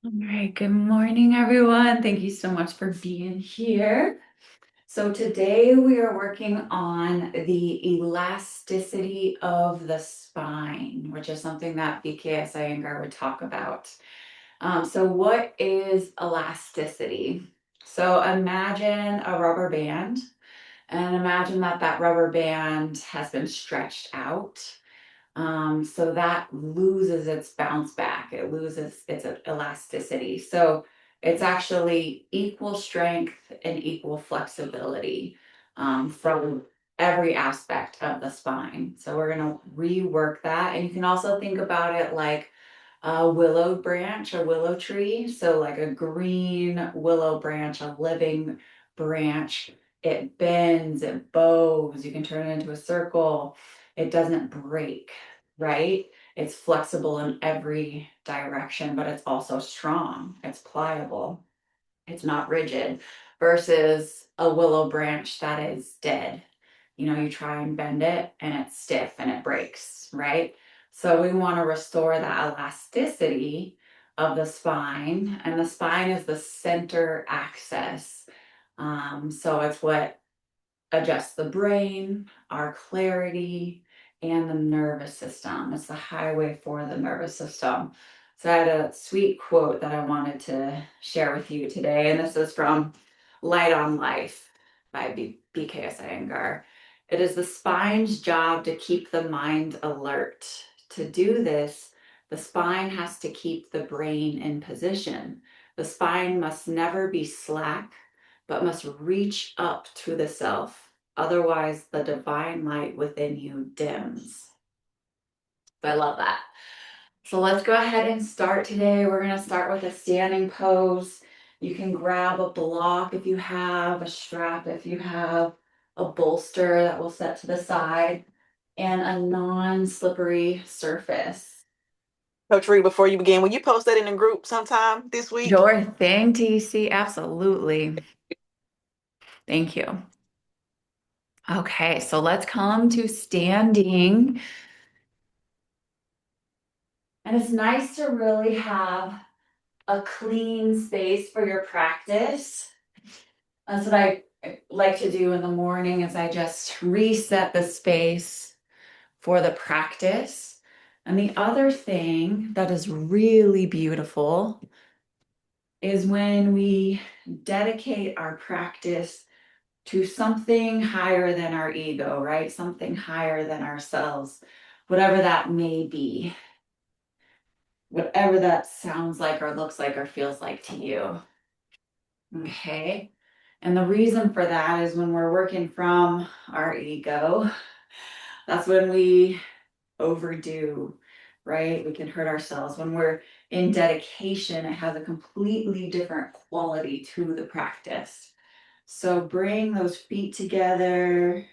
All right, good morning, everyone. Thank you so much for being here. So today we are working on the elasticity of the spine, which is something that B.K.S. Iyengar would talk about. So what is elasticity? So imagine a rubber band, and imagine that that rubber band has been stretched out. So that loses its bounce back, it loses its elasticity. So it's actually equal strength and equal flexibility from every aspect of the spine. So we're going to rework that. And you can also think about it like a willow branch, a willow tree. So, like a green willow branch, a living branch, it bends, it bows, you can turn it into a circle. It doesn't break, right? It's flexible in every direction, but it's also strong, it's pliable, it's not rigid, versus a willow branch that is dead. You try and bend it and it's stiff and it breaks, right? So we want to restore that elasticity of the spine, and the spine is the center axis. So it's what adjusts the brain, our clarity, and the nervous system. It's the highway for the nervous system. So I had a sweet quote that I wanted to share with you today, and this is from Light on Life by B.K.S. Iyengar. It is the spine's job to keep the mind alert. To do this, the spine has to keep the brain in position. The spine must never be slack, but must reach up to the self. Otherwise, the divine light within you dims. I love that. So let's go ahead and start today. We're going to start with a standing pose. You can grab a block if you have, a strap if you have, a bolster that will set to the side, and a non-slippery surface. Coach Reed, before you begin, will you post that in the group sometime this week? Sure thing, TC. Absolutely. Thank you. Okay, so let's come to standing. And it's nice to really have a clean space for your practice. That's what I like to do in the morning is I just reset the space for the practice. And the other thing that is really beautiful is when we dedicate our practice to something higher than our ego, right? Something higher than ourselves, whatever that may be, whatever that sounds like or looks like or feels like to you. Okay. And the reason for that is when we're working from our ego, that's when we overdo, right? We can hurt ourselves. When we're in dedication, it has a completely different quality to the practice. So bring those feet together,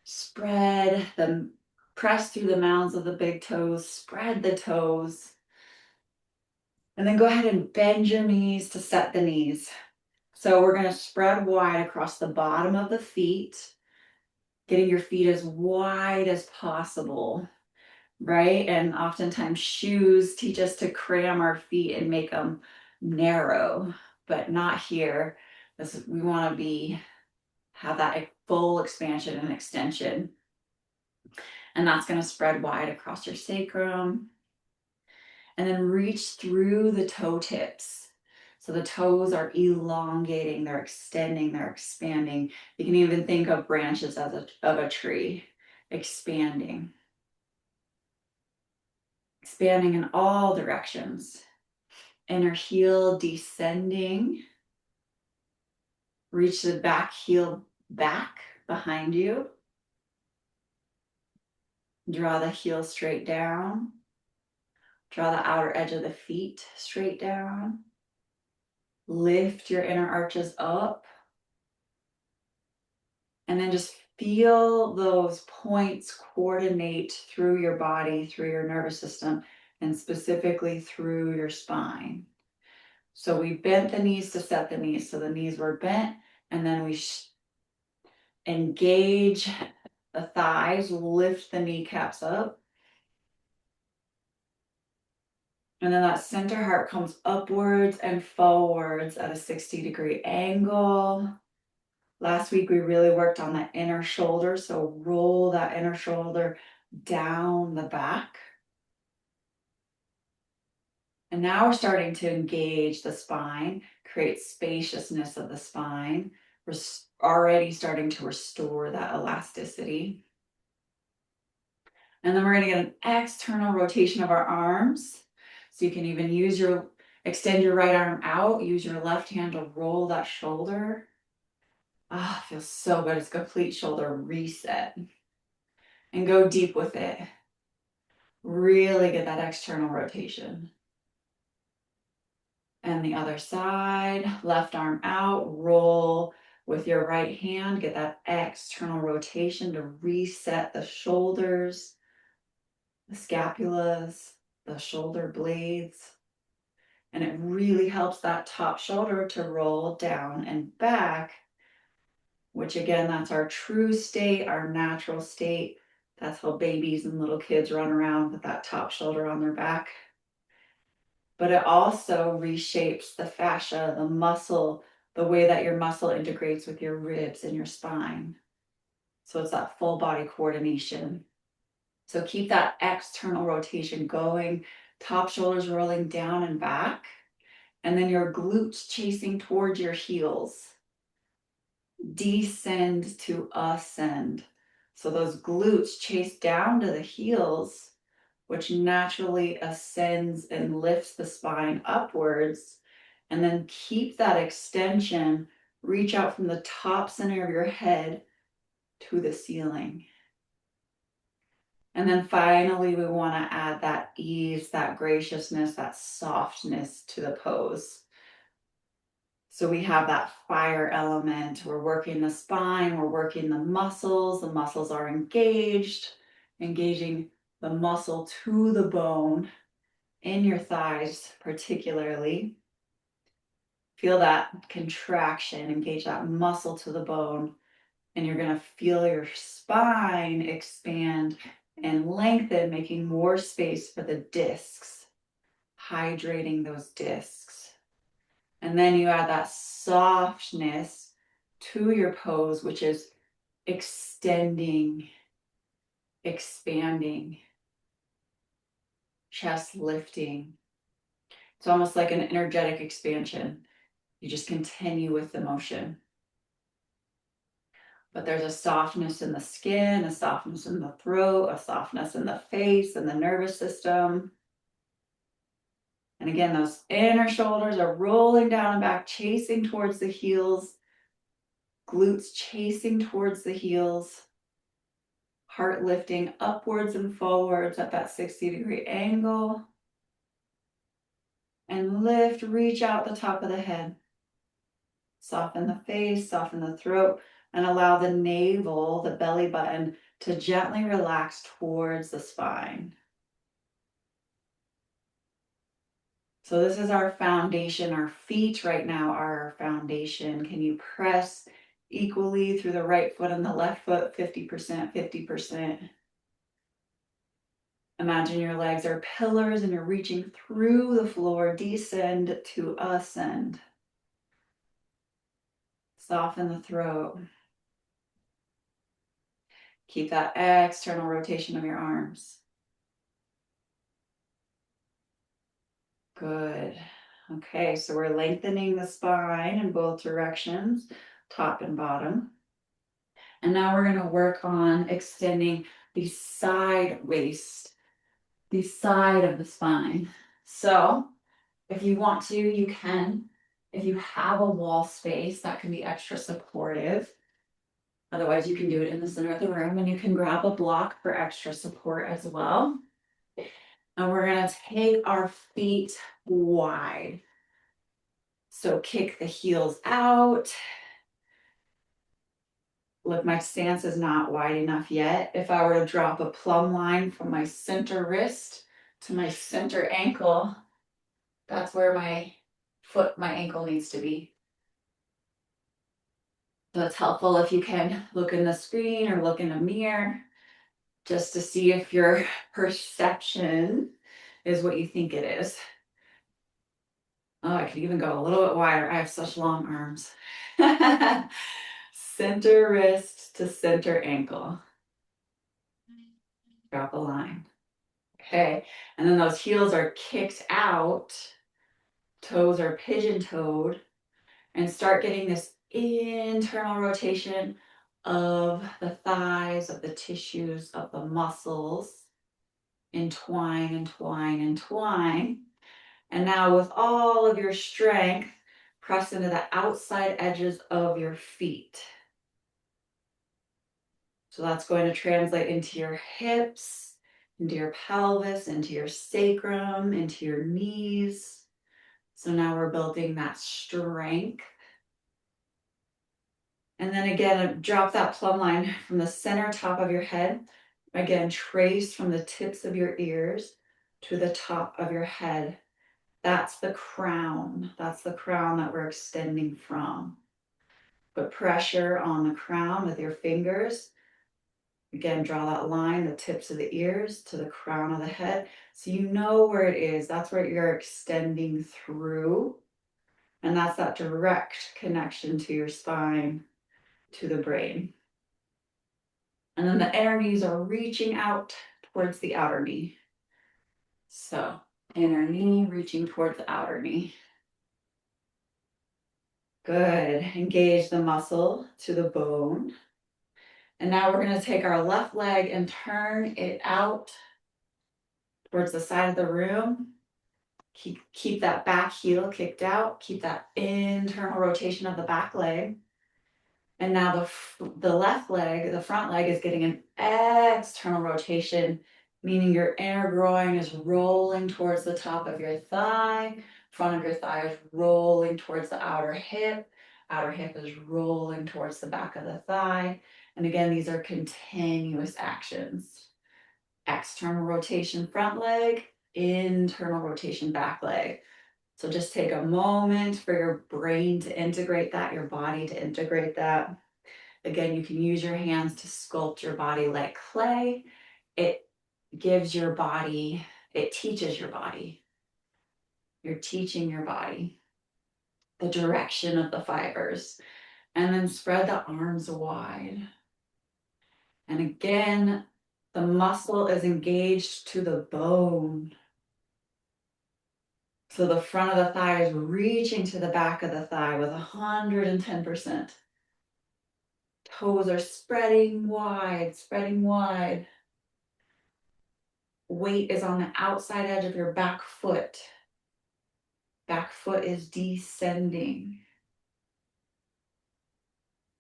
spread them, press through the mounds of the big toes, spread the toes, and then go ahead and bend your knees to set the knees. So we're going to spread wide across the bottom of the feet, getting your feet as wide as possible, right? And oftentimes shoes teach us to cram our feet and make them narrow, but not here. We want to have that full expansion and extension. And that's going to spread wide across your sacrum. And then reach through the toe tips. So the toes are elongating, they're extending, they're expanding. You can even think of branches of a tree expanding, expanding in all directions. Inner heel descending. Reach the back heel back behind you. Draw the heel straight down. Draw the outer edge of the feet straight down. Lift your inner arches up. And then just feel those points coordinate through your body, through your nervous system, and specifically through your spine. So we bent the knees to set the knees. So the knees were bent, and then we engage the thighs, lift the kneecaps up. And then that center heart comes upwards and forwards at a 60-degree angle. Last week, we really worked on the inner shoulder. So roll that inner shoulder down the back. And now we're starting to engage the spine, create spaciousness of the spine. We're already starting to restore that elasticity. And then we're going to get an external rotation of our arms. So you can even extend your right arm out, use your left hand to roll that shoulder. Ah, oh, feels so good. It's complete shoulder reset. And go deep with it. Really get that external rotation. And the other side, left arm out, roll with your right hand, get that external rotation to reset the shoulders, the scapulas, the shoulder blades. And it really helps that top shoulder to roll down and back, which again, that's our true state, our natural state. That's how babies and little kids run around with that top shoulder on their back. But it also reshapes the fascia, the muscle, the way that your muscle integrates with your ribs and your spine. So it's that full body coordination. So keep that external rotation going, top shoulders rolling down and back, and then your glutes chasing towards your heels. Descend to ascend. So those glutes chase down to the heels, which naturally ascends and lifts the spine upwards. And then keep that extension, reach out from the top center of your head to the ceiling. And then finally, we want to add that ease, that graciousness, that softness to the pose. So we have that fire element. We're working the spine, we're working the muscles are engaged, engaging the muscle to the bone in your thighs particularly. Feel that contraction, engage that muscle to the bone, and you're going to feel your spine expand and lengthen, making more space for the discs, hydrating those discs. And then you add that softness to your pose, which is extending, expanding, chest lifting. It's almost like an energetic expansion. You just continue with the motion. But there's a softness in the skin, a softness in the throat, a softness in the face and the nervous system. And again, those inner shoulders are rolling down and back, chasing towards the heels. Glutes chasing towards the heels. Heart lifting upwards and forwards at that 60-degree angle. And lift, reach out the top of the head. Soften the face, soften the throat, and allow the navel, the belly button, to gently relax towards the spine. So this is our foundation. Our feet right now are our foundation. Can you press equally through the right foot and the left foot, 50%, 50%? Imagine your legs are pillars and you're reaching through the floor, descend to ascend. Soften the throat. Keep that external rotation of your arms. Good. Okay, so we're lengthening the spine in both directions, top and bottom. And now we're going to work on extending the side waist, the side of the spine. So if you want to, you can. If you have a wall space, that can be extra supportive. Otherwise, you can do it in the center of the room, and you can grab a block for extra support as well. And we're going to take our feet wide. So kick the heels out. Look, my stance is not wide enough yet. If I were to drop a plumb line from my center wrist to my center ankle, that's where my ankle needs to be. So it's helpful if you can look in the screen or look in a mirror just to see if your perception is what you think it is. Oh, I could even go a little bit wider. I have such long arms. Center wrist to center ankle. Drop a line. Okay, and then those heels are kicked out, toes are pigeon-toed, and start getting this internal rotation of the thighs, of the tissues, of the muscles. Entwine, entwine, entwine. And now with all of your strength, press into the outside edges of your feet. So that's going to translate into your hips, into your pelvis, into your sacrum, into your knees. So now we're building that strength. And then again, drop that plumb line from the center top of your head. Again, trace from the tips of your ears to the top of your head. That's the crown. That's the crown that we're extending from. Put pressure on the crown with your fingers. Again, draw that line, the tips of the ears to the crown of the head. So you know where it is. That's where you're extending through. And that's that direct connection to your spine, to the brain. And then the inner knees are reaching out towards the outer knee. So inner knee reaching towards the outer knee. Good. Engage the muscle to the bone. And now we're going to take our left leg and turn it out towards the side of the room. Keep that back heel kicked out. Keep that internal rotation of the back leg. And now the left leg, the front leg, is getting an external rotation, meaning your inner groin is rolling towards the top of your thigh. Front of your thigh is rolling towards the outer hip. Outer hip is rolling towards the back of the thigh. And again, these are continuous actions. External rotation front leg, internal rotation back leg. So just take a moment for your brain to integrate that, your body to integrate that. Again, you can use your hands to sculpt your body like clay. It gives your body, it teaches your body. You're teaching your body the direction of the fibers. And then spread the arms wide. And again, the muscle is engaged to the bone. So the front of the thigh is reaching to the back of the thigh with 110%. Toes are spreading wide, spreading wide. Weight is on the outside edge of your back foot. Back foot is descending.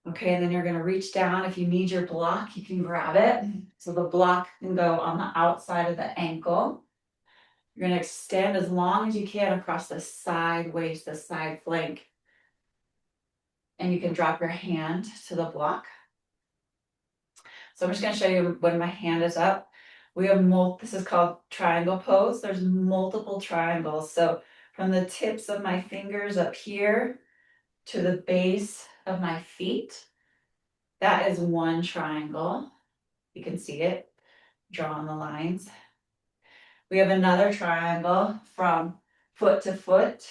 Okay, and then you're going to reach down. If you need your block, you can grab it. So the block can go on the outside of the ankle. You're going to extend as long as you can across the side waist, the side flank. And you can drop your hand to the block. So I'm just going to show you when my hand is up. We have this is called triangle pose. There's multiple triangles. So from the tips of my fingers up here to the base of my feet, that is one triangle. You can see it, draw on the lines. We have another triangle from foot to foot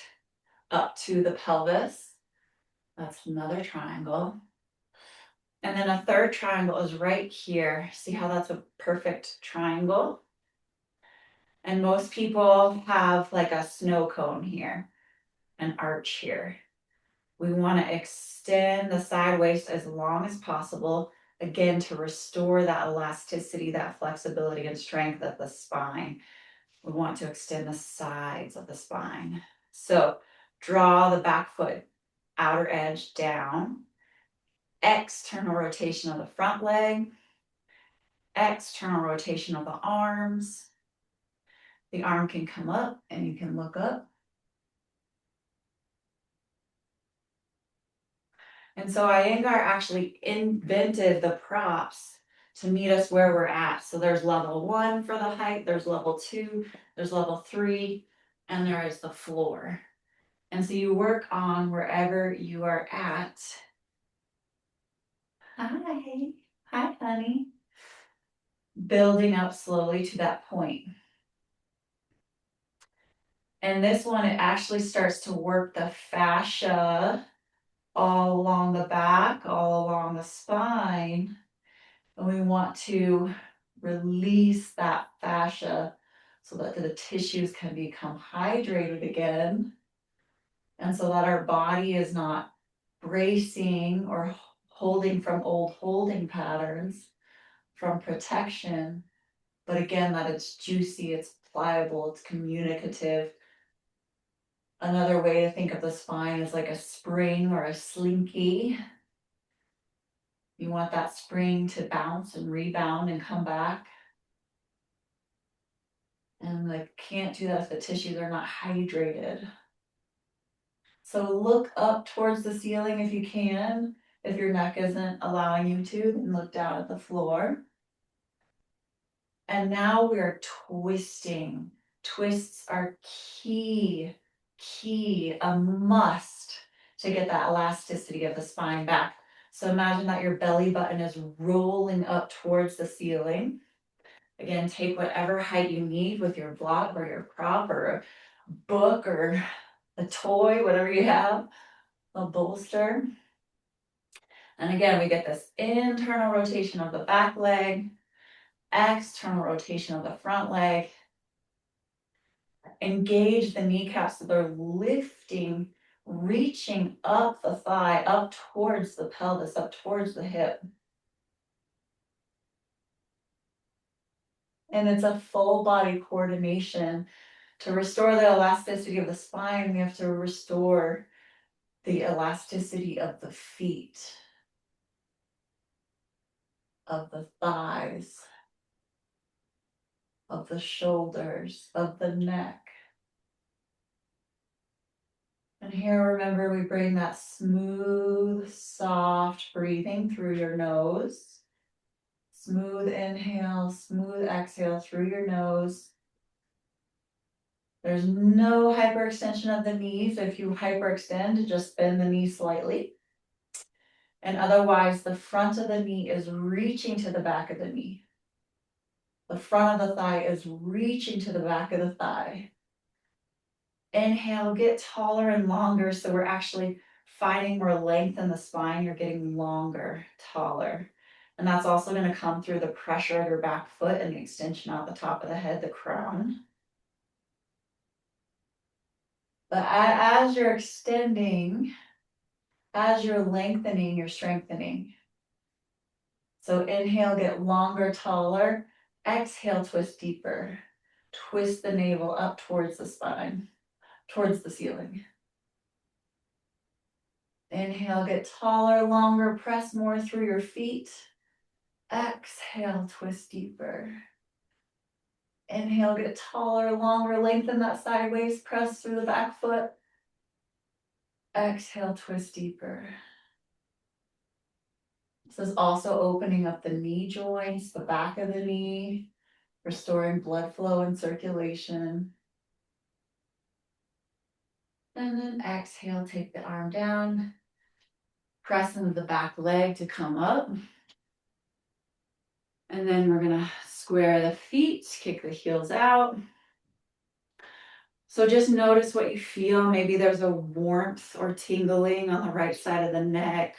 up to the pelvis. That's another triangle. And then a third triangle is right here. See how that's a perfect triangle? And most people have like a snow cone here, an arch here. We want to extend the side waist as long as possible, again, to restore that elasticity, that flexibility and strength of the spine. We want to extend the sides of the spine. So draw the back foot outer edge down, external rotation of the front leg, external rotation of the arms. The arm can come up and you can look up. And so Iyengar actually invented the props to meet us where we're at. So there's level 1 for the height, there's level 2, there's level 3, and there is the floor. And so you work on wherever you are at. Hi, hi, honey. Building up slowly to that point. And this one, it actually starts to work the fascia all along the back, all along the spine. And we want to release that fascia so that the tissues can become hydrated again. And so that our body is not bracing or holding from old holding patterns, from protection, but again, that it's juicy, it's pliable, it's communicative. Another way to think of the spine is like a spring or a slinky. You want that spring to bounce and rebound and come back. And like can't do that if the tissues are not hydrated. So look up towards the ceiling if you can. If your neck isn't allowing you to, then look down at the floor. And now we're twisting. Twists are key, a must to get that elasticity of the spine back. So imagine that your belly button is rolling up towards the ceiling. Again, take whatever height you need with your block or your prop or a book or a toy, whatever you have, a bolster. And again, we get this internal rotation of the back leg, external rotation of the front leg. Engage the kneecaps so they're lifting, reaching up the thigh, up towards the pelvis, up towards the hip. And it's a full body coordination. To restore the elasticity of the spine, we have to restore the elasticity of the feet, of the thighs, of the shoulders, of the neck. And here, remember, we bring that smooth, soft breathing through your nose. Smooth inhale, smooth exhale through your nose. There's no hyperextension of the knees. If you hyperextend, just bend the knee slightly. And otherwise, the front of the knee is reaching to the back of the knee. The front of the thigh is reaching to the back of the thigh. Inhale, get taller and longer. So we're actually finding more length in the spine. You're getting longer, taller. And that's also going to come through the pressure of your back foot and the extension out the top of the head, the crown. But as you're extending, as you're lengthening, you're strengthening. So inhale, get longer, taller. Exhale, twist deeper. Twist the navel up towards the spine, towards the ceiling. Inhale, get taller, longer, press more through your feet. Exhale, twist deeper. Inhale, get taller, longer, lengthen that sideways, press through the back foot. Exhale, twist deeper. This is also opening up the knee joints, the back of the knee, restoring blood flow and circulation. And then exhale, take the arm down, press into the back leg to come up. And then we're gonna square the feet, kick the heels out. So just notice what you feel. Maybe there's a warmth or tingling on the right side of the neck,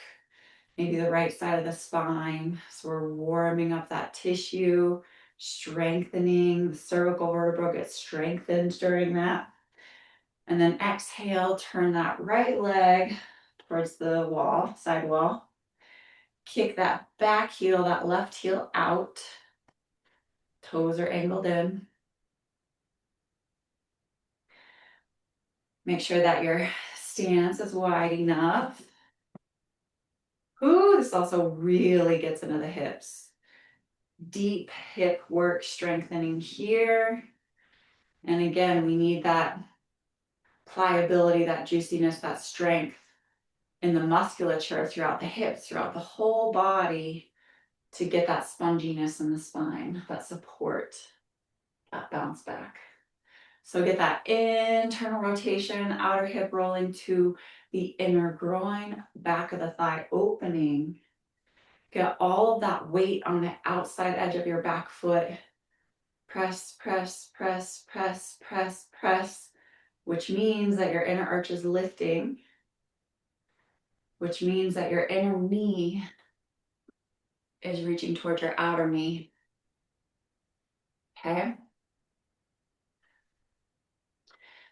maybe the right side of the spine. So we're warming up that tissue, strengthening. The cervical vertebra gets strengthened during that. And then exhale, turn that right leg towards the wall, side wall. Kick that back heel, that left heel out. Toes are angled in. Make sure that your stance is wide enough. Ooh, this also really gets into the hips. Deep hip work, strengthening here. And again, we need that pliability, that juiciness, that strength in the musculature throughout the hips, throughout the whole body to get that sponginess in the spine, that support, that bounce back. So get that internal rotation, outer hip rolling to the inner groin, back of the thigh opening. Get all of that weight on the outside edge of your back foot. Press, press, press, press, press, press. which means that your inner arch is lifting, which means that your inner knee is reaching towards your outer knee. Okay?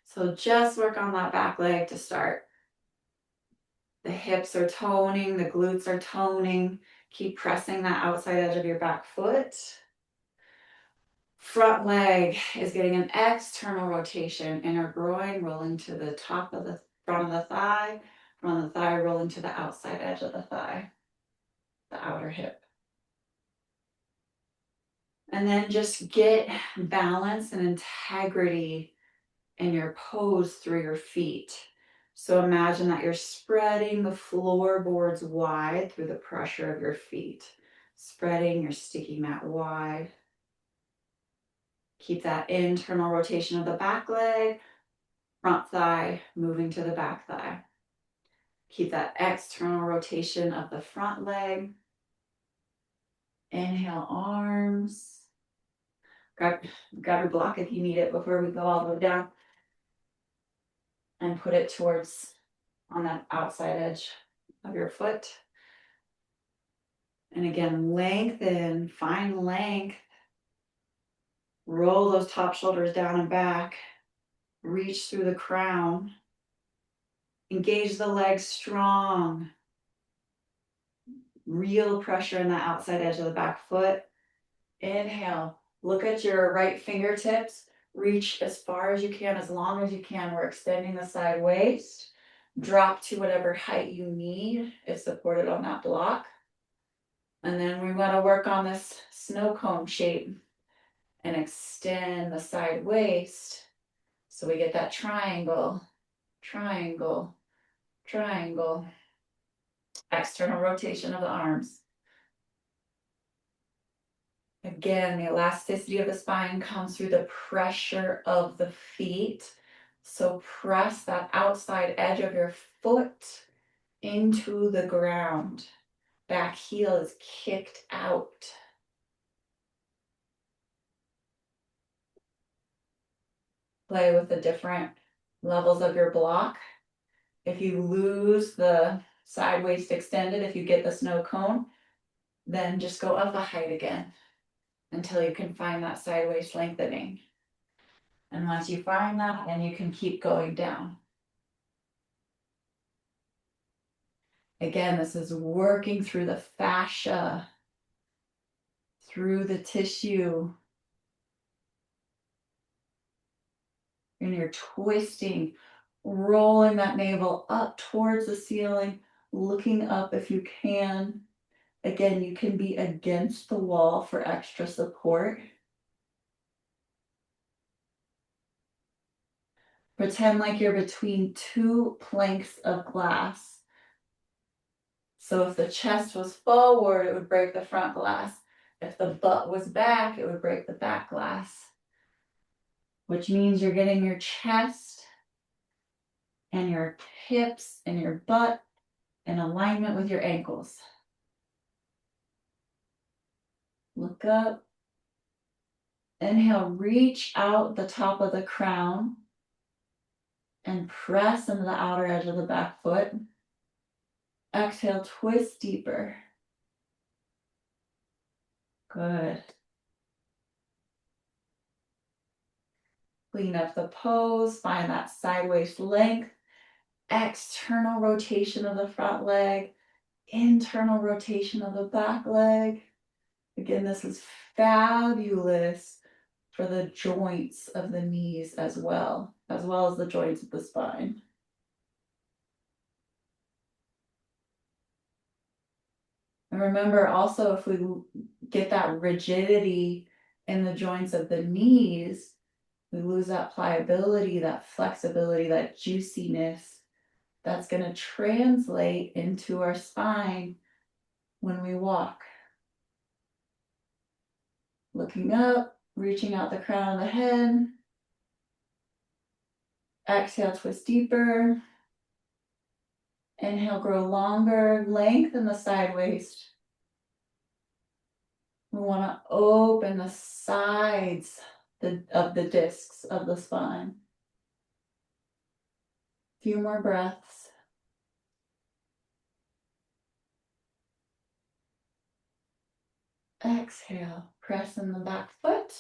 So just work on that back leg to start. The hips are toning, the glutes are toning. Keep pressing that outside edge of your back foot. Front leg is getting an external rotation. Inner groin rolling to the top of the front of the thigh. Front of the thigh rolling to the outside edge of the thigh, the outer hip. And then just get balance and integrity in your pose through your feet. So imagine that you're spreading the floorboards wide through the pressure of your feet. Spreading your sticky mat wide. Keep that internal rotation of the back leg, front thigh moving to the back thigh. Keep that external rotation of the front leg. Inhale, arms. Grab your block if you need it before we go all the way down. And put it towards on that outside edge of your foot. And again, lengthen, find length. Roll those top shoulders down and back. Reach through the crown. Engage the legs strong. Real pressure in the outside edge of the back foot. Inhale. Look at your right fingertips. Reach as far as you can, as long as you can. We're extending the side waist. Drop to whatever height you need if supported on that block. And then we want to work on this snow cone shape and extend the side waist so we get that triangle, triangle, triangle. External rotation of the arms. Again, the elasticity of the spine comes through the pressure of the feet. So press that outside edge of your foot into the ground. Back heel is kicked out. Play with the different levels of your block. If you lose the side waist extended, if you get the snow cone, then just go up a height again until you can find that side waist lengthening. And once you find that, then you can keep going down. Again, this is working through the fascia, through the tissue. And you're twisting, rolling that navel up towards the ceiling, looking up if you can. Again, you can be against the wall for extra support. Pretend like you're between two planks of glass. So if the chest was forward, it would break the front glass. If the butt was back, it would break the back glass. Which means you're getting your chest and your hips and your butt in alignment with your ankles. Look up. Inhale, reach out the top of the crown and press into the outer edge of the back foot. Exhale, twist deeper. Good. Clean up the pose, find that side waist length, external rotation of the front leg, internal rotation of the back leg. Again, this is fabulous for the joints of the knees as well as the joints of the spine. And remember also, if we get that rigidity in the joints of the knees, we lose that pliability, that flexibility, that juiciness. That's going to translate into our spine when we walk. Looking up, reaching out the crown of the head. Exhale, twist deeper. Inhale, grow longer, lengthen the side waist. We want to open the sides of the discs of the spine. Few more breaths. Exhale, press in the back foot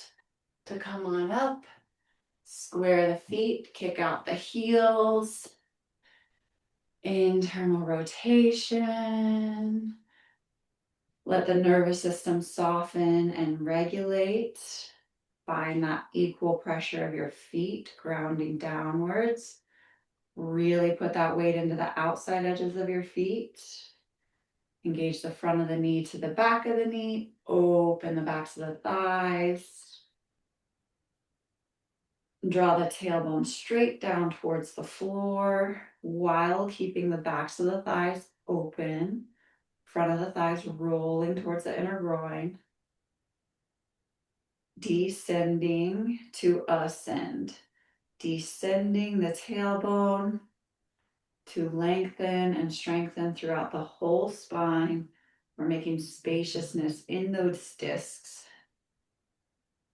to come on up. Square the feet, kick out the heels. Internal rotation. Let the nervous system soften and regulate. Find that equal pressure of your feet grounding downwards. Really put that weight into the outside edges of your feet. Engage the front of the knee to the back of the knee. Open the backs of the thighs. Draw the tailbone straight down towards the floor while keeping the backs of the thighs open. Front of the thighs rolling towards the inner groin. Descending to ascend. Descending the tailbone to lengthen and strengthen throughout the whole spine. We're making spaciousness in those discs.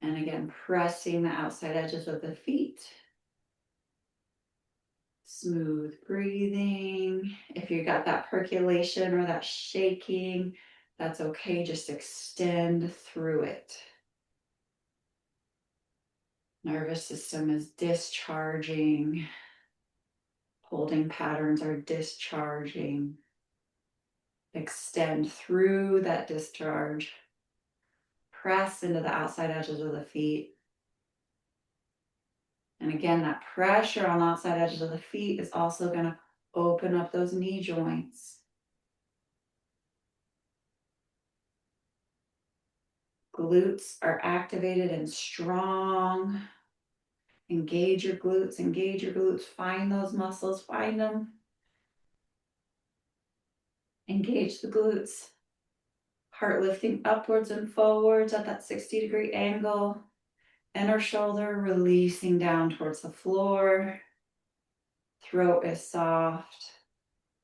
And again, pressing the outside edges of the feet. Smooth breathing. If you got that percolation or that shaking, that's okay. Just extend through it. Nervous system is discharging. Holding patterns are discharging. Extend through that discharge. Press into the outside edges of the feet. And again, that pressure on the outside edges of the feet is also going to open up those knee joints. Glutes are activated and strong. Engage your glutes, engage your glutes. Find those muscles, find them. Engage the glutes. Heart lifting upwards and forwards at that 60-degree angle. Inner shoulder releasing down towards the floor. Throat is soft.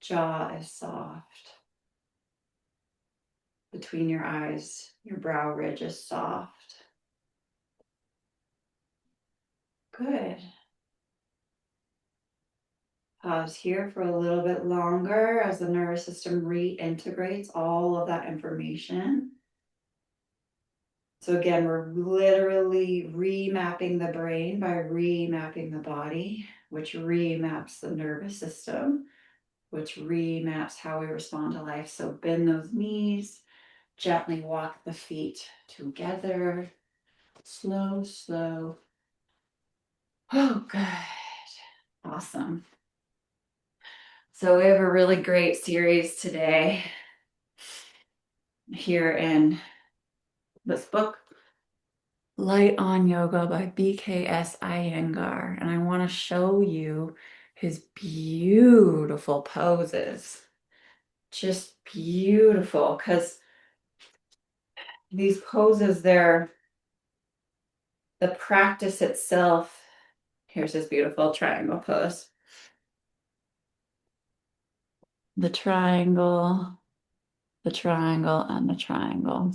Jaw is soft. Between your eyes, your brow ridge is soft. Good. Pause here for a little bit longer as the nervous system reintegrates all of that information. So again, we're literally remapping the brain by remapping the body, which remaps the nervous system, which remaps how we respond to life. So bend those knees, gently walk the feet together. Slow, slow. Oh, good. Awesome. So we have a really great series today here in this book, Light on Yoga by B.K.S. Iyengar. And I want to show you his beautiful poses. Just beautiful, because these poses, they're the practice itself. Here's his beautiful triangle pose. The triangle, the triangle, and the triangle.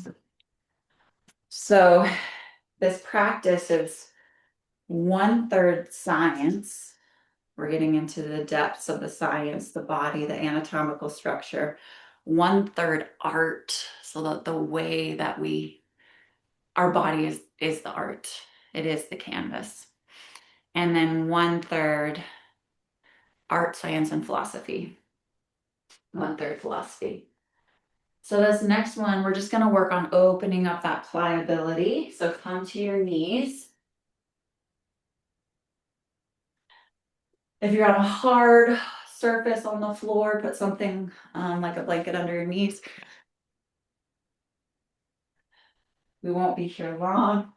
So this practice is 1/3 science. We're getting into the depths of the science, the body, the anatomical structure. 1/3 art, so that the way that our body is the art. It is the canvas. And then 1/3 art, science, and philosophy. 1/3 philosophy. So this next one, we're just going to work on opening up that pliability. So come to your knees. If you're on a hard surface on the floor, put something like a blanket under your knees. We won't be here long.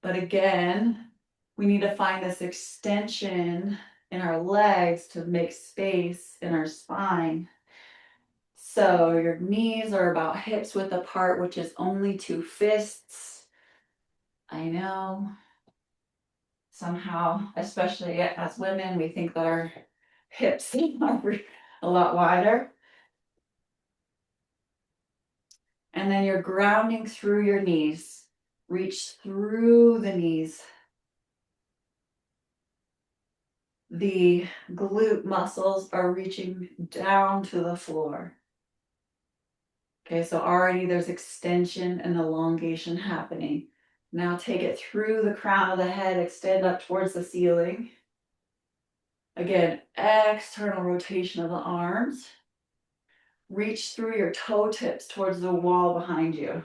But again, we need to find this extension in our legs to make space in our spine. So your knees are about hips width apart, which is only 2 fists. I know. Somehow, especially as women, we think that our hips are a lot wider. And then you're grounding through your knees. Reach through the knees. the glute muscles are reaching down to the floor. Okay, so already there's extension and elongation happening. Now take it through the crown of the head, extend up towards the ceiling. Again, external rotation of the arms. Reach through your toe tips towards the wall behind you.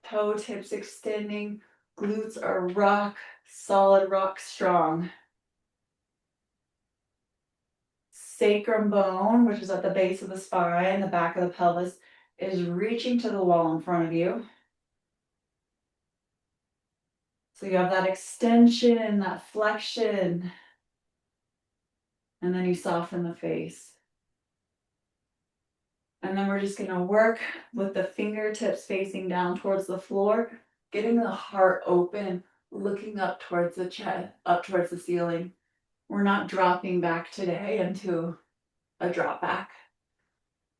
Toe tips extending, glutes are rock solid, rock strong. Sacrum bone, which is at the base of the spine, the back of the pelvis, is reaching to the wall in front of you. So you have that extension, that flexion, and then you soften the face. And then we're just gonna work with the fingertips facing down towards the floor, getting the heart open, looking up towards the chest, up towards the ceiling. We're not dropping back today into a drop back.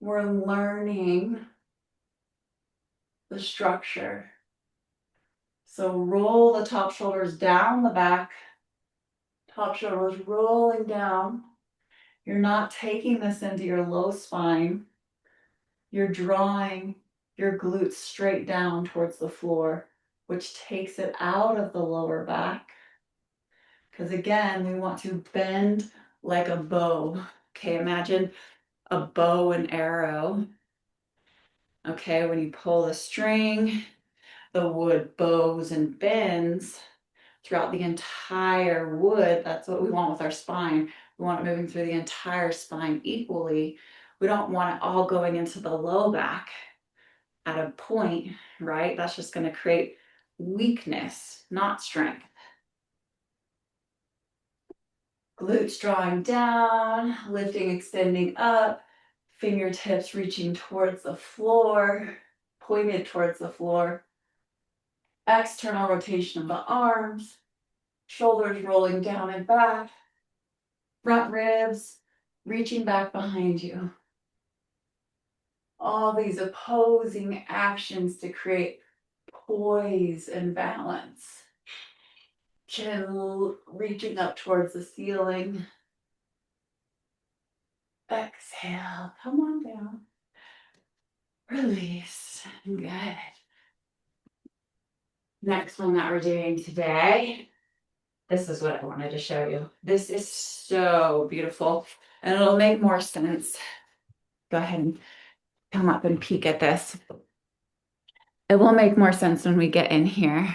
We're learning the structure. So roll the top shoulders down the back, top shoulders rolling down. You're not taking this into your low spine. You're drawing your glutes straight down towards the floor, which takes it out of the lower back. Because again, we want to bend like a bow. Okay, imagine a bow and arrow. Okay, when you pull the string, the wood bows and bends throughout the entire wood. That's what we want with our spine. We want it moving through the entire spine equally. We don't want it all going into the low back at a point, right? That's just going to create weakness, not strength. Glutes drawing down, lifting, extending up, fingertips reaching towards the floor, pointed towards the floor. External rotation of the arms, shoulders rolling down and back, front ribs reaching back behind you. All these opposing actions to create poise and balance. Chin reaching up towards the ceiling. Exhale, come on down. Release, good. Next one that we're doing today, this is what I wanted to show you. This is so beautiful and it'll make more sense. Go ahead and come up and peek at this. It will make more sense when we get in here.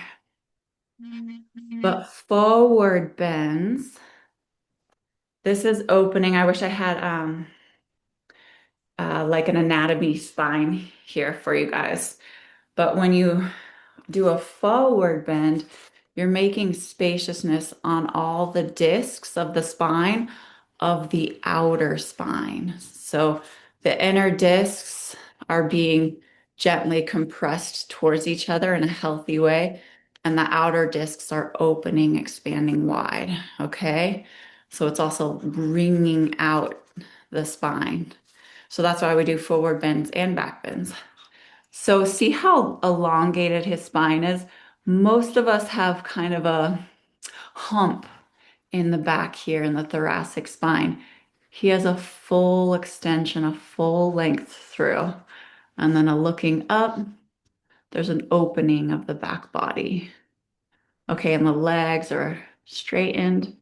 But forward bends. This is opening. I wish I had like an anatomy spine here for you guys. But when you do a forward bend, you're making spaciousness on all the discs of the spine of the outer spine. So the inner discs are being gently compressed towards each other in a healthy way, and the outer discs are opening, expanding wide, okay? So it's also bringing out the spine. So that's why we do forward bends and back bends. So see how elongated his spine is? Most of us have kind of a hump in the back here in the thoracic spine. He has a full extension, a full length through. And then a looking up, there's an opening of the back body. Okay, and the legs are straightened.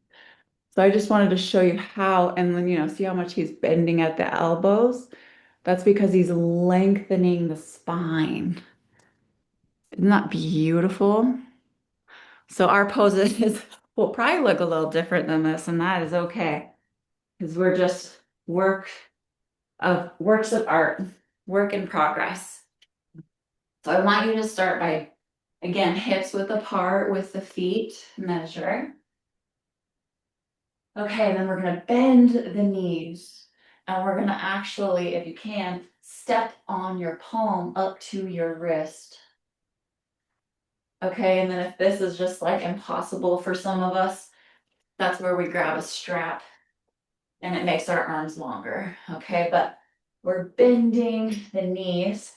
So I just wanted to show you how, and then, see how much he's bending at the elbows? That's because he's lengthening the spine. Isn't that beautiful? So our poses will probably look a little different than this, and that is okay. Because we're just works of art, work in progress. So I want you to start by, again, hips width apart with the feet, measure. Okay, then we're gonna bend the knees. And we're gonna actually, if you can, step on your palm up to your wrist. Okay, and then if this is just like impossible for some of us, that's where we grab a strap and it makes our arms longer. Okay, but we're bending the knees.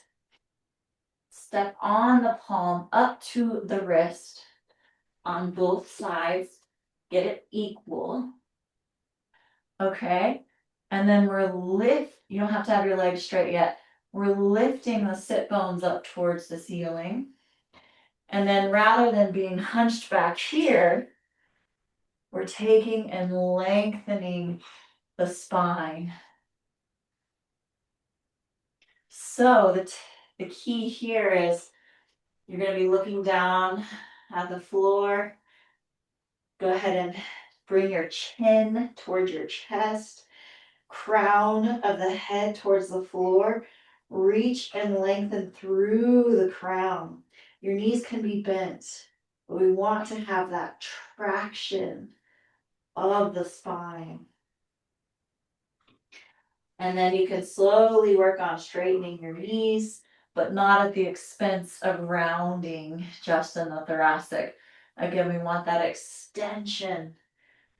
Step on the palm up to the wrist on both sides. Get it equal. Okay. And then you don't have to have your legs straight yet. We're lifting the sit bones up towards the ceiling. And then rather than being hunched back here, we're taking and lengthening the spine. So the key here is you're going to be looking down at the floor. Go ahead and bring your chin towards your chest, crown of the head towards the floor. Reach and lengthen through the crown. Your knees can be bent, but we want to have that traction of the spine. And then you can slowly work on straightening your knees, but not at the expense of rounding just in the thoracic. Again, we want that extension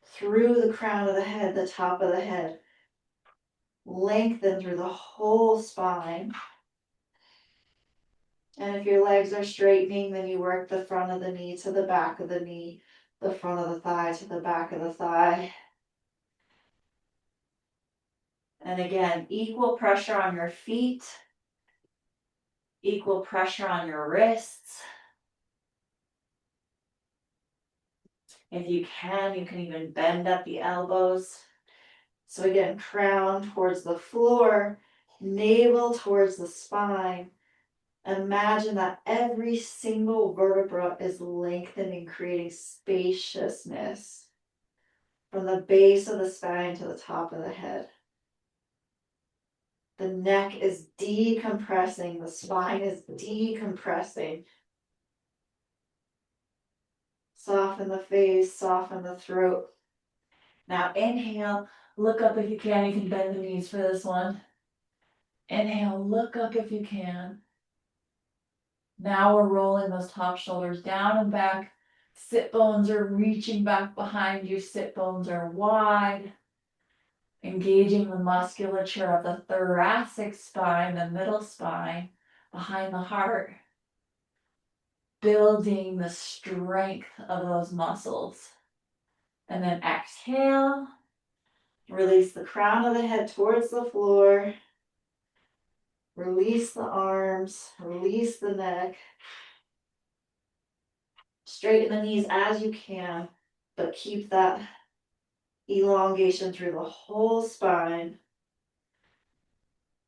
through the crown of the head, the top of the head. Lengthen through the whole spine. And if your legs are straightening, then you work the front of the knee to the back of the knee, the front of the thigh to the back of the thigh. And again, equal pressure on your feet, equal pressure on your wrists. If you can even bend up the elbows. So again, crown towards the floor, navel towards the spine. Imagine that every single vertebra is lengthening, creating spaciousness from the base of the spine to the top of the head. The neck is decompressing, the spine is decompressing. Soften the face, soften the throat. Now inhale, look up if you can. You can bend the knees for this one. Inhale, look up if you can. Now we're rolling those top shoulders down and back. Sit bones are reaching back behind you. Sit bones are wide. Engaging the musculature of the thoracic spine, the middle spine, behind the heart. Building the strength of those muscles. And then exhale. Release the crown of the head towards the floor. Release the arms. Release the neck. Straighten the knees as you can, but keep that elongation through the whole spine.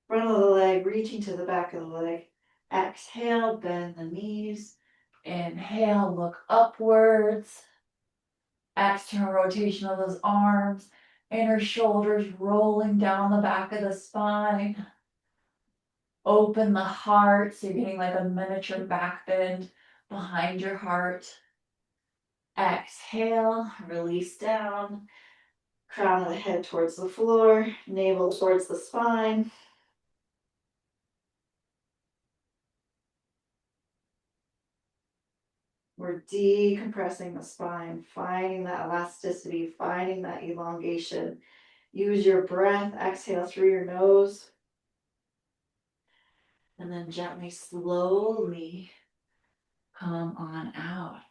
Front of the leg reaching to the back of the leg. Exhale, bend the knees. Inhale, look upwards. External rotation of those arms. Inner shoulders rolling down the back of the spine. Open the heart, so you're getting like a miniature back bend behind your heart. Exhale, release down. Crown of the head towards the floor, navel towards the spine. We're decompressing the spine, finding that elasticity, finding that elongation. Use your breath, exhale through your nose. And then gently, slowly come on out.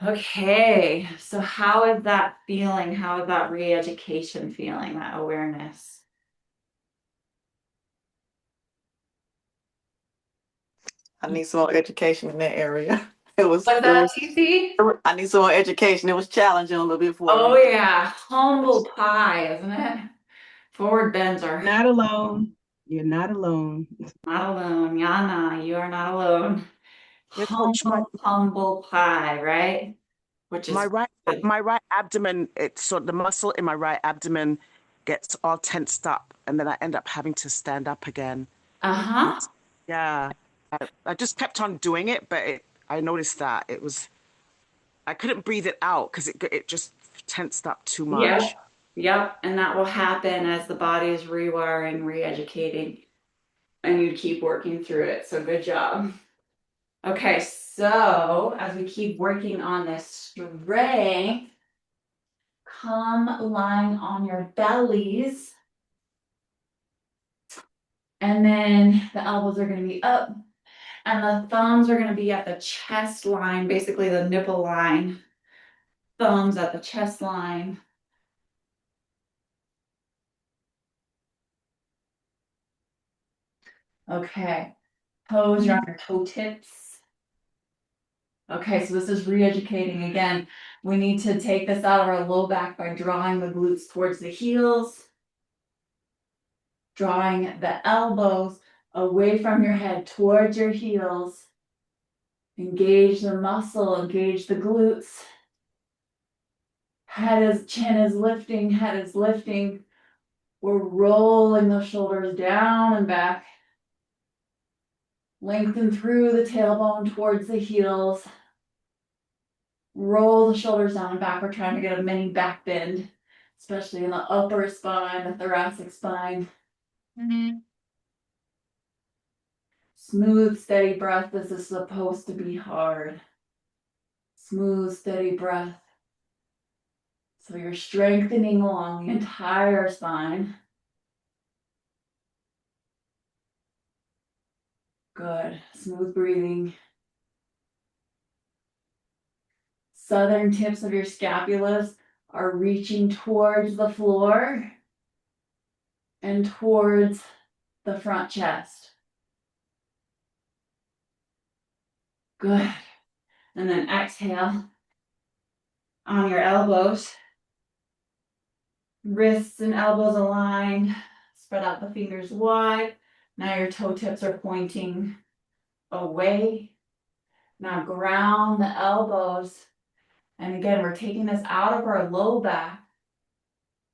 Okay, so how is that feeling? How is that re-education feeling, that awareness? I need some more education in that area. Was that easy? I need some more education. It was challenging a little bit for Oh me. yeah, humble pie, isn't it? Forward bends are Not alone. You're not alone. not alone. Yana, you are not alone. Yeah, coach, Humble pie, right? Which my is right good. my right abdomen, it's so the muscle in my right abdomen gets all tensed up and then I end up having to stand up again. And Uh-huh. yeah. I just kept on doing it, but I noticed that I couldn't breathe it out because it just tensed up too Yep. much. Yep. And that will happen as the body is rewiring, re-educating, and you keep working through it. So good job. Okay, so as we keep working on this strength, come lying on your bellies. And then the elbows are going to be up and the thumbs are going to be at the chest line, basically the nipple line. thumbs at the chest line. Okay, toes are on your toe tips. Okay, so this is re-educating again. We need to take this out of our low back by drawing the glutes towards the heels, drawing the elbows away from your head towards your heels. Engage the muscle, engage the glutes. Chin is lifting, head is lifting. We're rolling the shoulders down and back. Lengthen through the tailbone towards the heels. Roll the shoulders down and back. We're trying to get a mini back bend, especially in the upper spine, the thoracic spine. Smooth, steady breath. This is supposed to be hard. Smooth, steady breath. So you're strengthening along the entire spine. Good. Smooth breathing. Southern tips of your scapulas are reaching towards the floor and towards the front chest. Good. And then exhale on your elbows. Wrists and elbows aligned. Spread out the fingers wide. Now your toe tips are pointing away. Now ground the elbows. And again, we're taking this out of our low back.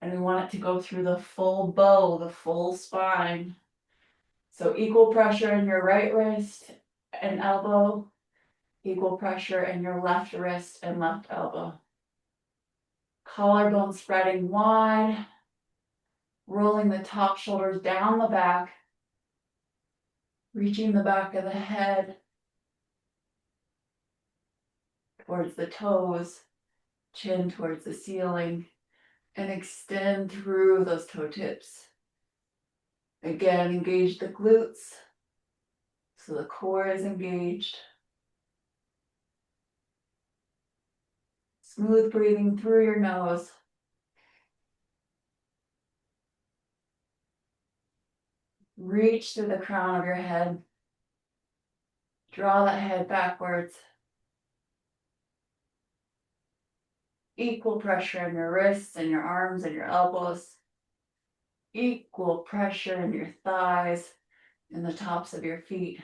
And we want it to go through the full bow, the full spine. So equal pressure in your right wrist and elbow. Equal pressure in your left wrist and left elbow. Collarbone spreading wide. Rolling the top shoulders down the back. Reaching the back of the head towards the toes, chin towards the ceiling, and extend through those toe tips. Again, engage the glutes so the core is engaged. Smooth breathing through your nose. Reach through the crown of your head. Draw that head backwards. Equal pressure in your wrists and your arms and your elbows. Equal pressure in your thighs and the tops of your feet.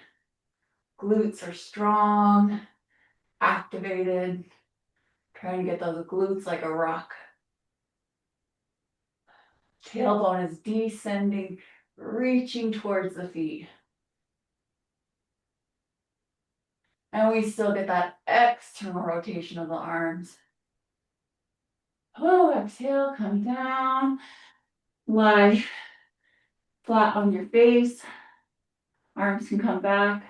Glutes are strong, activated. Trying to get those glutes like a rock. Tailbone is descending, reaching towards the feet. And we still get that external rotation of the arms. Oh, exhale, come down. Lie flat on your face. Arms can come back.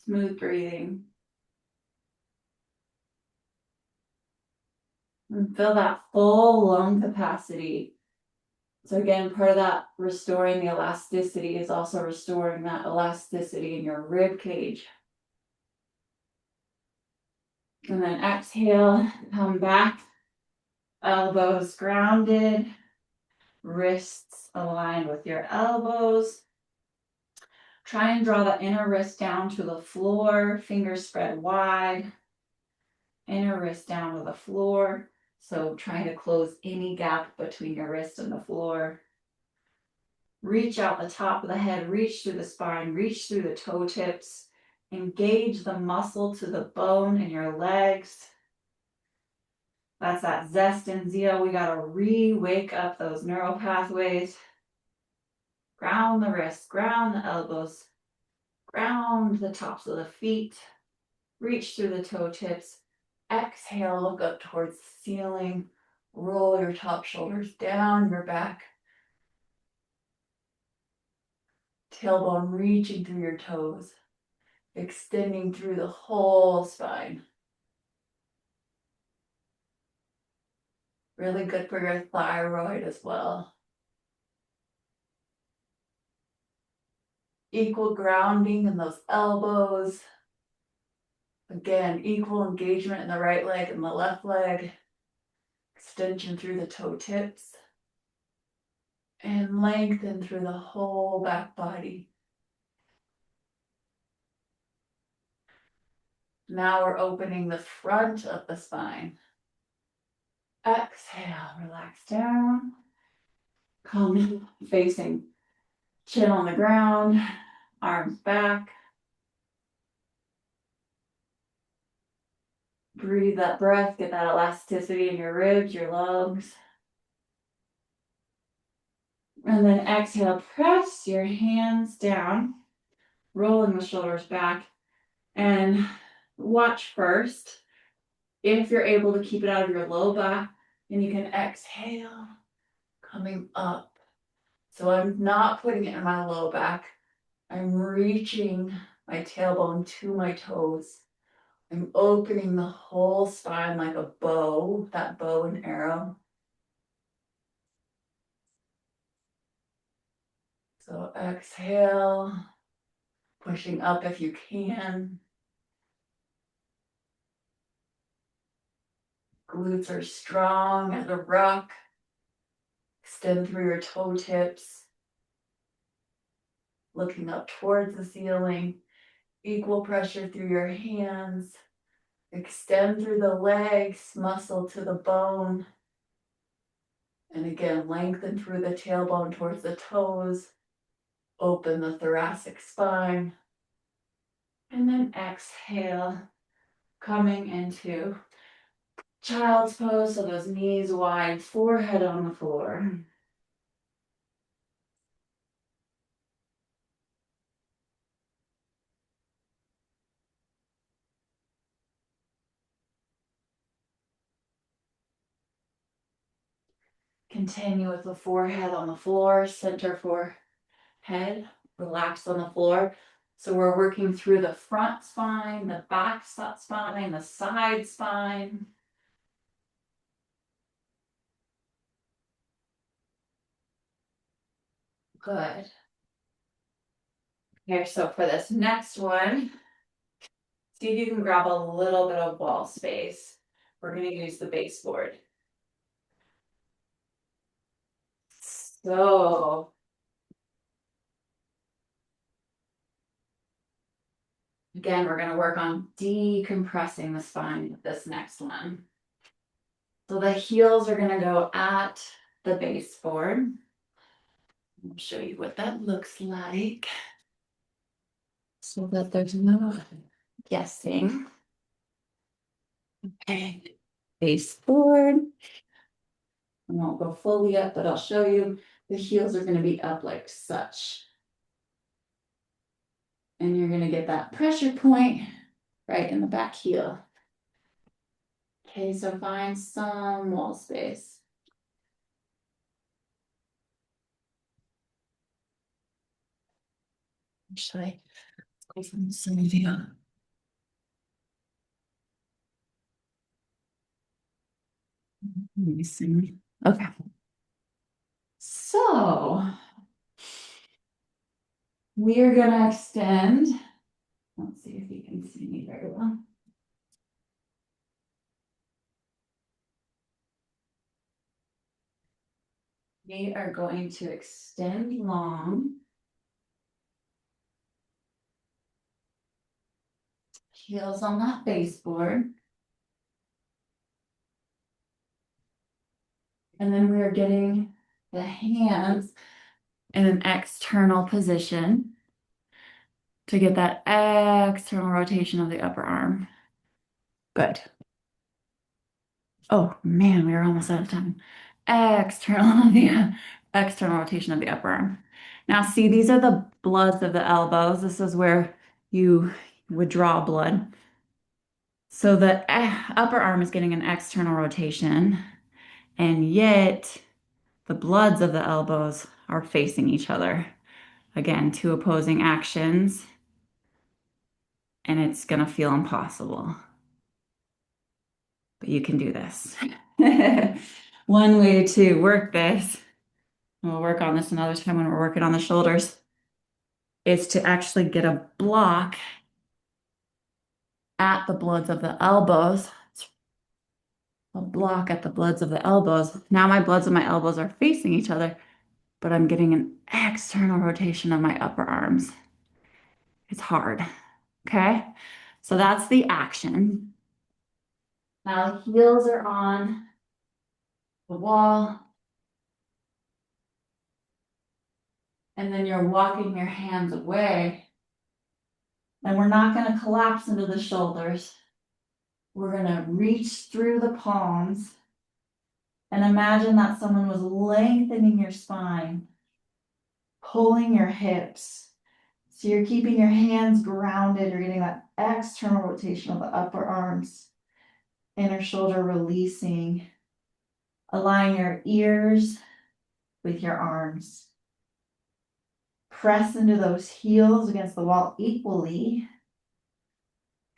Smooth breathing. And feel that full lung capacity. So again, part of that restoring the elasticity is also restoring that elasticity in your rib cage. And then exhale, come back. Elbows grounded. Wrists aligned with your elbows. Try and draw the inner wrist down to the floor. Fingers spread wide. Inner wrist down to the floor. So trying to close any gap between your wrist and the floor. Reach out the top of the head, reach through the spine, reach through the toe tips. Engage the muscle to the bone in your legs. That's that zest and zeal. We got to re-wake up those neural pathways. Ground the wrists, ground the elbows, ground the tops of the feet. Reach through the toe tips. Exhale, look up towards the ceiling. Roll your top shoulders down your back. Tailbone reaching through your toes. Extending through the whole spine. Really good for your thyroid as well. Equal grounding in those elbows. Again, equal engagement in the right leg and the left leg. Extension through the toe tips. And lengthen through the whole back body. Now we're opening the front of the spine. Exhale, relax down. Come facing chin on the ground, arms back. Breathe that breath, get that elasticity in your ribs, your lungs. And then exhale, press your hands down, rolling the shoulders back. And watch first. If you're able to keep it out of your low back, then you can exhale, coming up. So I'm not putting it in my low back. I'm reaching my tailbone to my toes. I'm opening the whole spine like a bow, that bow and arrow. So exhale, pushing up if you can. Glutes are strong as a rock. Extend through your toe tips. Looking up towards the ceiling. Equal pressure through your hands. Extend through the legs, muscle to the bone. And again, lengthen through the tailbone towards the toes. Open the thoracic spine. And then exhale, coming into child's pose. So those knees wide, forehead on the floor. Continue with the forehead on the floor, center forehead, relax on the floor. So we're working through the front spine, the back spine, the side spine. Good. Here, so for this next one, see if you can grab a little bit of wall space. We're going to use the baseboard. So again, we're going to work on decompressing the spine with this next one. So the heels are going to go at the baseboard. I'll show you what that looks like so that there's no guessing. Okay, baseboard. I won't go fully up, but I'll show you. The heels are going to be up like such. And you're going to get that pressure point right in the back heel. Okay, so find some wall space. Actually, let's go from the side view. Let me see. Okay. So we are going to extend. Let's see if you can see me very well. We are going to extend long. Heels on that baseboard. And then we are getting the hands in an external position to get that external rotation of the upper arm. Good. Oh man, we are almost out of time. External rotation of the upper arm. Now see, these are the bloods of the elbows. This is where you would draw blood. So the upper arm is getting an external rotation, and yet the bloods of the elbows are facing each other. Again, two opposing actions, and it's going to feel impossible. But you can do this. One way to work this, and we'll work on this another time when we're working on the shoulders, is to actually get a block at the bloods of the elbows. A block at the bloods of the elbows. Now my bloods of my elbows are facing each other, but I'm getting an external rotation of my upper arms. It's hard. Okay. So that's the action. Now the heels are on the wall. And then you're walking your hands away. And we're not going to collapse into the shoulders. We're going to reach through the palms and imagine that someone was lengthening your spine, pulling your hips. So you're keeping your hands grounded. You're getting that external rotation of the upper arms, inner shoulder releasing. Align your ears with your arms. Press into those heels against the wall equally.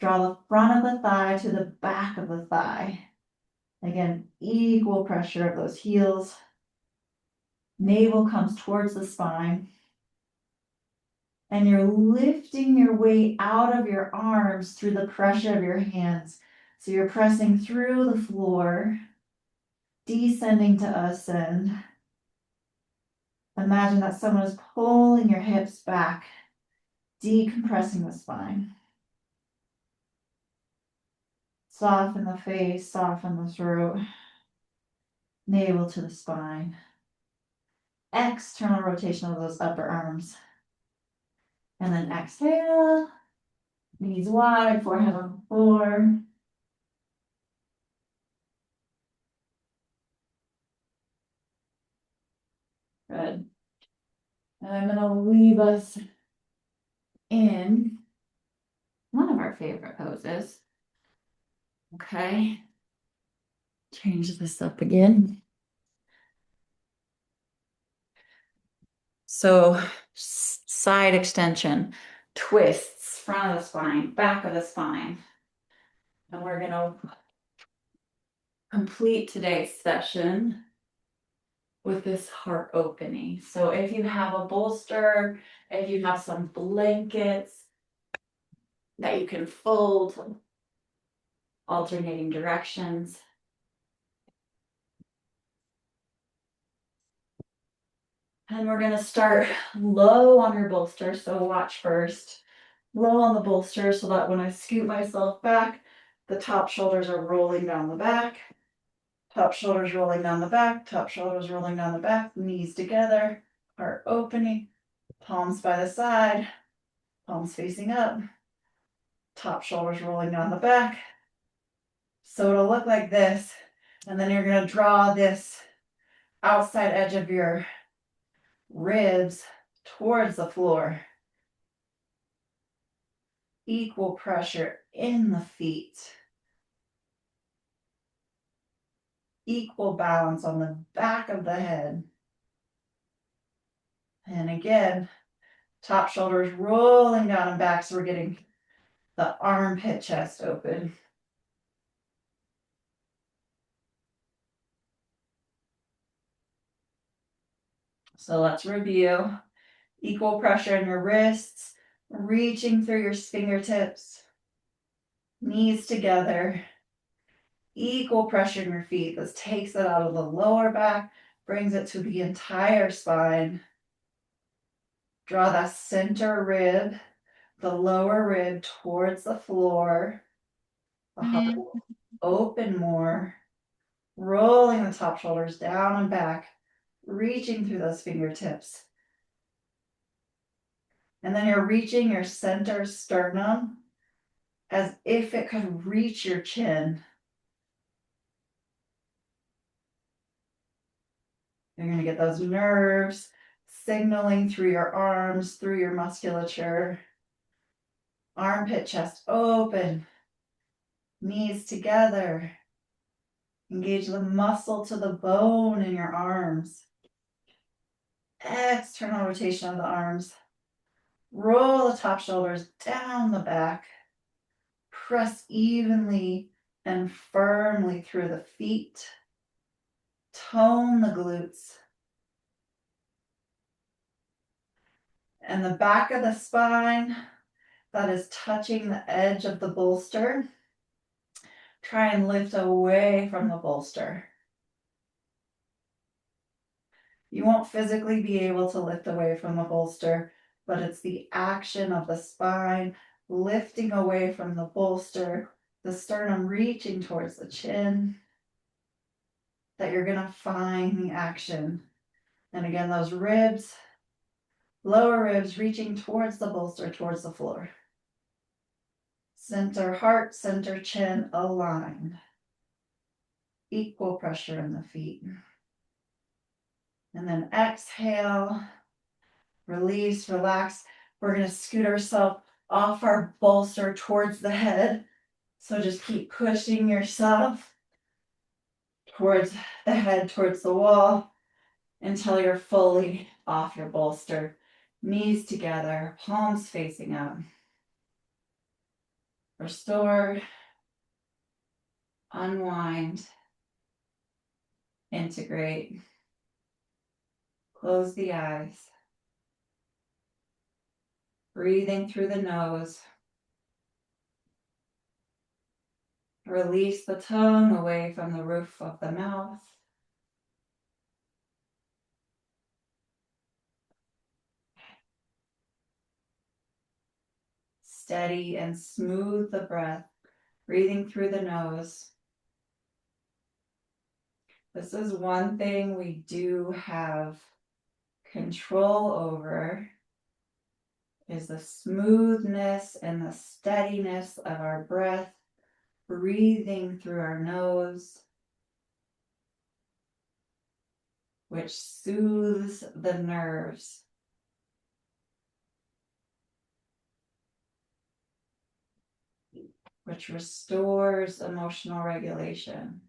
Draw the front of the thigh to the back of the thigh. Again, equal pressure of those heels. Navel comes towards the spine. And you're lifting your weight out of your arms through the pressure of your hands. So you're pressing through the floor, descending to ascend. Imagine that someone is pulling your hips back, decompressing the spine. Soften the face, soften the throat. Navel to the spine. External rotation of those upper arms. And then exhale. Knees wide, forehead on the floor. Good. And I'm going to leave us in one of our favorite poses. Okay. Change this up again. So side extension, twists, front of the spine, back of the spine. And we're going to complete today's session with this heart opening. So if you have a bolster, if you have some blankets that you can fold, alternating directions. And we're going to start low on your bolster. So watch first. Low on the bolster so that when I scoot myself back, the top shoulders are rolling down the back. Top shoulders rolling down the back. Top shoulders rolling down the back. Knees together. Heart opening. Palms by the side. Palms facing up. Top shoulders rolling down the back. So it'll look like this. And then you're going to draw this outside edge of your ribs towards the floor. Equal pressure in the feet. Equal balance on the back of the head. And again, top shoulders rolling down and back, so we're getting the armpit chest open. So let's review. Equal pressure in your wrists, reaching through your fingertips, knees together. Equal pressure in your feet. This takes it out of the lower back, brings it to the entire spine. Draw that center rib, the lower rib towards the floor. The heart will open more. Rolling the top shoulders down and back, reaching through those fingertips. And then you're reaching your center sternum as if it could reach your chin. You're going to get those nerves signaling through your arms, through your musculature. Armpit chest open. Knees together. Engage the muscle to the bone in your arms. External rotation of the arms. Roll the top shoulders down the back. Press evenly and firmly through the feet. Tone the glutes. And the back of the spine that is touching the edge of the bolster. Try and lift away from the bolster. You won't physically be able to lift away from the bolster, but it's the action of the spine lifting away from the bolster, the sternum reaching towards the chin, that you're going to find the action. And again, those ribs, lower ribs reaching towards the bolster, towards the floor. Center heart, center chin aligned. Equal pressure in the feet. And then exhale, release, relax. We're going to scoot ourselves off our bolster towards the head. So just keep pushing yourself towards the head, towards the wall, until you're fully off your bolster. Knees together, palms facing up. Restore, unwind, integrate. Close the eyes. Breathing through the nose. Release the tongue away from the roof of the mouth. Steady and smooth the breath, breathing through the nose. This is one thing we do have control over, is the smoothness and the steadiness of our breath, breathing through our nose, which soothes the nerves. Which restores emotional regulation.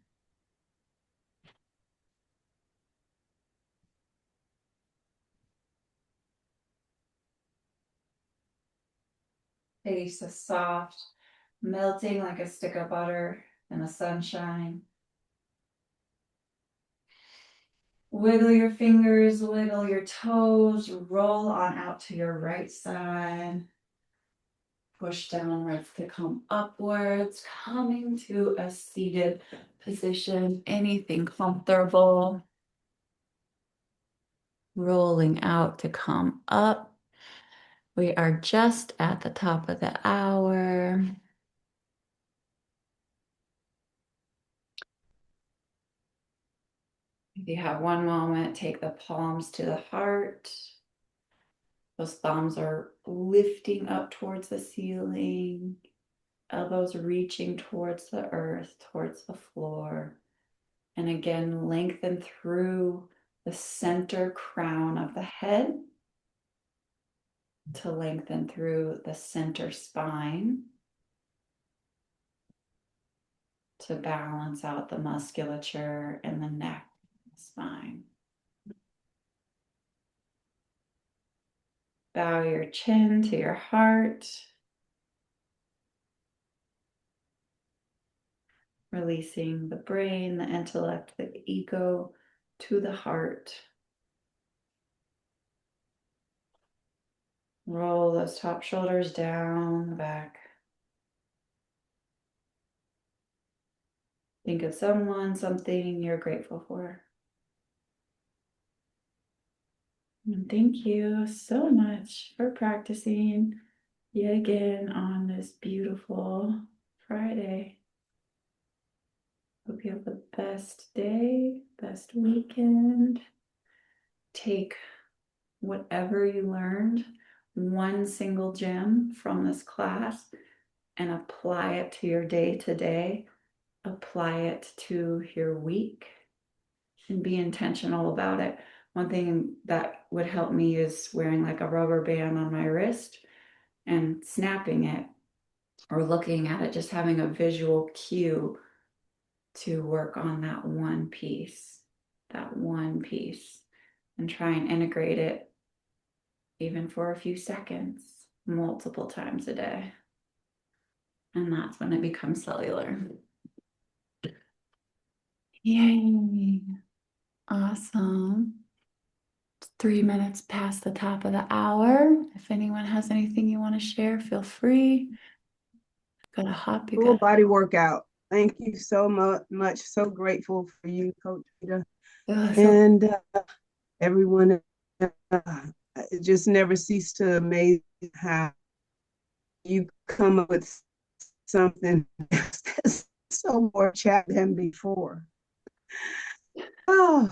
Face is soft, melting like a stick of butter in the sunshine. Wiggle your fingers, wiggle your toes, roll on out to your right side. Push downwards to come upwards, coming to a seated position, anything comfortable. Rolling out to come up. We are just at the top of the hour. If you have one moment, take the palms to the heart. Those thumbs are lifting up towards the ceiling. Elbows reaching towards the earth, towards the floor. And again, lengthen through the center crown of the head to lengthen through the center spine to balance out the musculature in the neck, spine. Bow your chin to your heart. Releasing the brain, the intellect, the ego to the heart. Roll those top shoulders down the back. Think of someone, something you're grateful for. And thank you so much for practicing yet again on this beautiful Friday. Hope you have the best day, best weekend. Take whatever you learned, one single gem from this class, and apply it to your day to day. Apply it to your week and be intentional about it. One thing that would help me is wearing like a rubber band on my wrist and snapping it or looking at it, just having a visual cue to work on that one piece, and try and integrate it even for a few seconds, multiple times a day. And that's when it becomes cellular. Yay. Awesome. 3 minutes past the top of the hour. If anyone has anything you want to share, feel free. Gotta hop, you Full gotta. body workout. Thank you so much. So grateful for you, Coach Rita, So and everyone. It just never cease to amaze how you come up with something that's so more chat than before. Oh,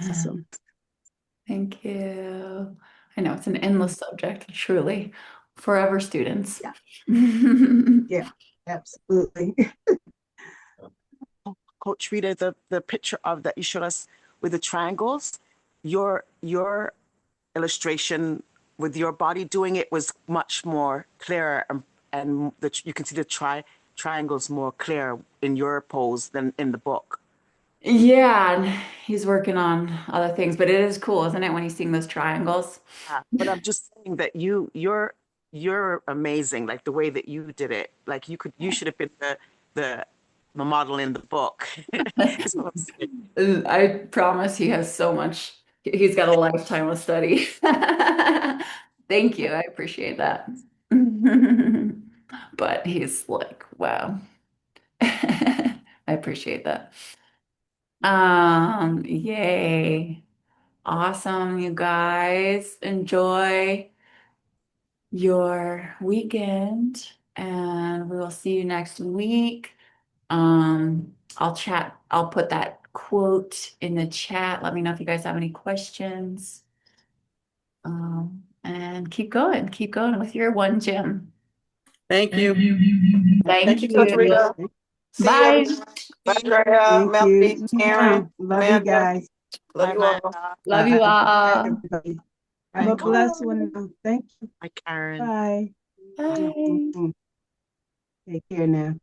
awesome. thank you. I know it's an endless subject, truly. Forever students. Yeah, yeah, absolutely. Coach Rita, the picture of that you showed us with the triangles, your illustration with your body doing it was much more clearer, and you can see the triangles more clear in your pose than in the book. Yeah, and he's working on other things, but it is cool, isn't it, when he's seeing those triangles? But I'm just saying that you're amazing. Like the way that you did it. Like you should have been the model in the book. Is what I'm saying. I promise he has so much. He's got a lifetime of study. Thank you. I appreciate that. But he's like, wow. I appreciate that. Yay. Awesome, you guys. Enjoy your weekend, and we will see you next week. I'll put that quote in the chat. Let me know if you guys have any questions. And keep going with your one, Jim. Thank you. Thank Thank you, Coach Yeah, you. Rita. See you, Bye. everyone. Bye, Drea, thank you. Melody, Karen, Love you Amanda. guys. Love Bye, you all. Amanda. Love you Bye. Bye, all. everybody. Have Bye, a Coach. blessed one now. Thank you. Bye, Karen. Bye. Bye. Take care now.